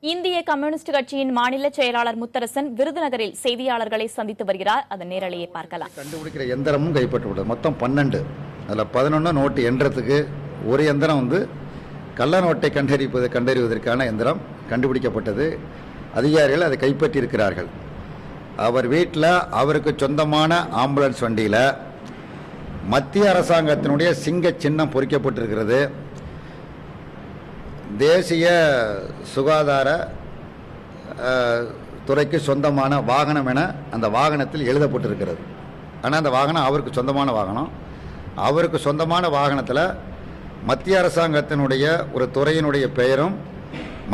இந்திய கம்யூனிஸ்ட் கட்சியின் மாநில செயலாளர் முத்தரசன் விருதுநகரில் செய்தியாளர்களை சந்தித்து வருகிறார். அதன் நேரலையை பார்க்கலாம். கண்டுபிடிக்கிற எந்திரமும் கைப்பற்றப்பட்டது. மொத்தம் 12. அதில் 11 நோட்டு எண்றதுக்கு ஒரு எந்திரம் கள்ள நோட்டை கண்டறிவதற்கான எந்திரம் கண்டுபிடிக்கப்பட்டது. அதிகாரிகள் அதை கைப்பற்றியிருக்கிறார்கள். அவர் வீட்டில் அவருக்கு சொந்தமான ஆம்புலன்ஸ் வண்டியில் மத்திய அரசாங்கத்தினுடைய சிங்க சின்னம் பொறிக்கப்பட்டிருக்கிறது. தேசிய சுகாதார துறைக்கு சொந்தமான வாகனம் என அந்த வாகனத்தில் எழுதப்பட்டிருக்கிறது. ஆனால் அந்த வாகனம் அவருக்கு சொந்தமான வாகனம். அவருக்கு சொந்தமான வாகனத்தில் மத்திய அரசாங்கத்தினுடைய ஒரு துறையினுடைய பெயரும்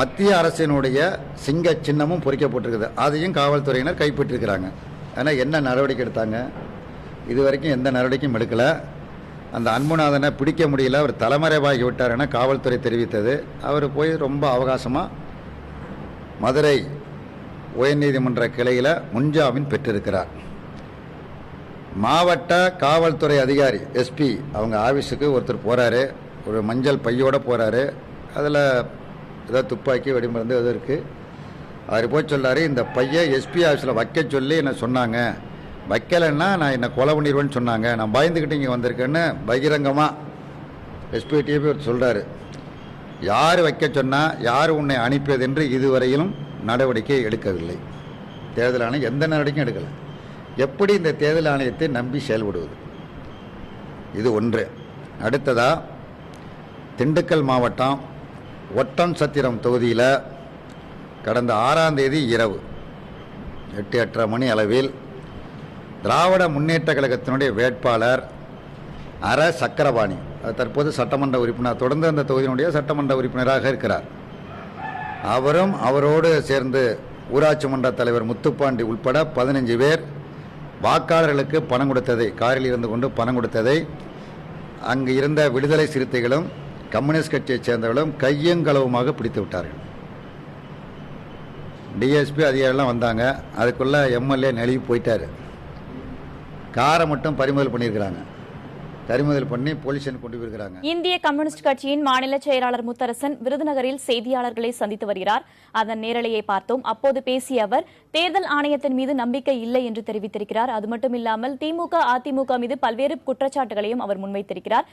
மத்திய அரசினுடைய சிங்க சின்னமும் பொறிக்கப்பட்டிருக்குது. அதையும் காவல்துறையினர் கைப்பற்றிருக்கிறாங்க. ஆனால் என்ன நடவடிக்கை எடுத்தாங்க? இதுவரைக்கும் எந்த நடவடிக்கையும் எடுக்கலை. அந்த அன்புநாதனை பிடிக்க முடியல, அவர் தலைமறைவாகி விட்டார் என காவல்துறை தெரிவித்தது. அவர் போய் ரொம்ப அவகாசமாக மதுரை உயர்நீதிமன்ற கிளையில் முன்ஜாமீன் பெற்றிருக்கிறார். மாவட்ட காவல்துறை அதிகாரி எஸ்பி அவங்க ஆஃபீஸுக்கு ஒருத்தர் போகிறாரு. ஒரு மஞ்சள் பையோடு போகிறாரு. அதில் ஏதோ துப்பாக்கி வெடிமருந்து எதுவும் இருக்குது. அவர் போய் சொல்லார், இந்த பையன் எஸ்பி ஆஃபீஸில் வைக்க சொல்லி என்ன சொன்னாங்க, வைக்கலைன்னா நான் என்னை கொலை பண்ணிடுவேன்னு சொன்னாங்க, நான் பயந்துக்கிட்டு இங்கே வந்திருக்கேன்னு பகிரங்கமாக எஸ்பி டிபி சொல்கிறாரு. யார் வைக்க சொன்னால், யார் உன்னை அனுப்பியது என்று இதுவரையிலும் நடவடிக்கை எடுக்கவில்லை. தேர்தல் ஆணையம் எந்த நடவடிக்கையும் எடுக்கலை. எப்படி இந்த தேர்தல் ஆணையத்தை நம்பி செயல்படுவது? இது ஒன்று. அடுத்ததாக திண்டுக்கல் மாவட்டம் ஒட்டம் சத்திரம் தொகுதியில் கடந்த 6ஆம் தேதி இரவு 8:30 மணி அளவில் திராவிட முன்னேற்ற கழகத்தினுடைய வேட்பாளர் அர சக்கரபாணி, தற்போது சட்டமன்ற உறுப்பினர், தொடர்ந்து அந்த தொகுதியினுடைய சட்டமன்ற உறுப்பினராக இருக்கிறார். அவரும் அவரோடு சேர்ந்து ஊராட்சி மன்ற தலைவர் முத்துப்பாண்டி உட்பட 15 பேர் வாக்காளர்களுக்கு பணம் கொடுத்ததை, காரில் இருந்து கொண்டு பணம் கொடுத்ததை அங்கு இருந்த விடுதலை சிறுத்தைகளும் கம்யூனிஸ்ட் கட்சியைச் சேர்ந்தவர்களும் கையங்களவுமாக பிடித்து விட்டார்கள். டிஎஸ்பி அதிகாரிலாம் வந்தாங்க. அதுக்குள்ள எம்எல்ஏ நெளிவு போயிட்டார். காரை மட்டும் பறிமுதல் பண்ணியிருக்கிறாங்க. பறிமுதல் பண்ணி போலீஸ் கொண்டு போயிருக்கிறாங்க. இந்திய கம்யூனிஸ்ட் கட்சியின் மாநில செயலாளர் முத்தரசன் விருதுநகரில் செய்தியாளர்களை சந்தித்து வருகிறார். அதன் நேரலையை பார்த்தோம். அப்போது பேசிய அவர் தேர்தல் ஆணையத்தின் மீது நம்பிக்கை இல்லை என்று தெரிவித்திருக்கிறார். அது மட்டுமில்லாமல் திமுக அதிமுக மீது பல்வேறு குற்றச்சாட்டுகளையும் அவர் முன்வைத்திருக்கிறார்.